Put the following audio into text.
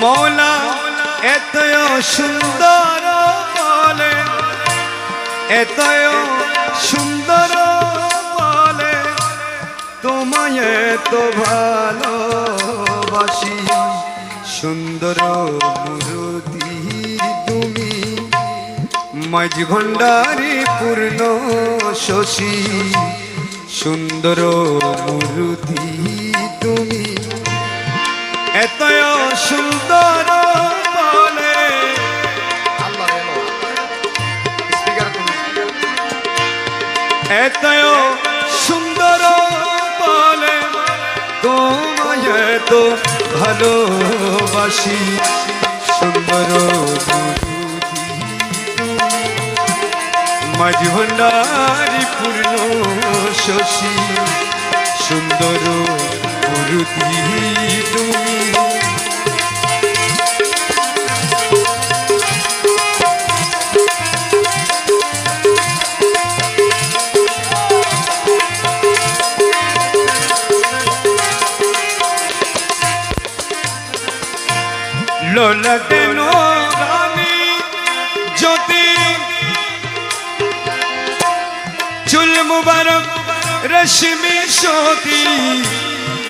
মৌলা এতয় সুন্দর বলে, এতয় সুন্দর বলে, তোমায় এত ভালোবাসি। সুন্দর মূরতি তুমি, মাঝ ভান্ডারী পূর্ণ শশী। সুন্দর মূরতি তুমি, এতয় সুন্দর বলে, এতয় সুন্দর বলে, তোমায় এত ভালোবাসি। সুন্দর মাঝ ভান্ডারী পূর্ণ শশী। সুন্দর মূরতি তুমি, ললাটে রানী জ্যোতি, চুল মুবারক রশ্মি সতী।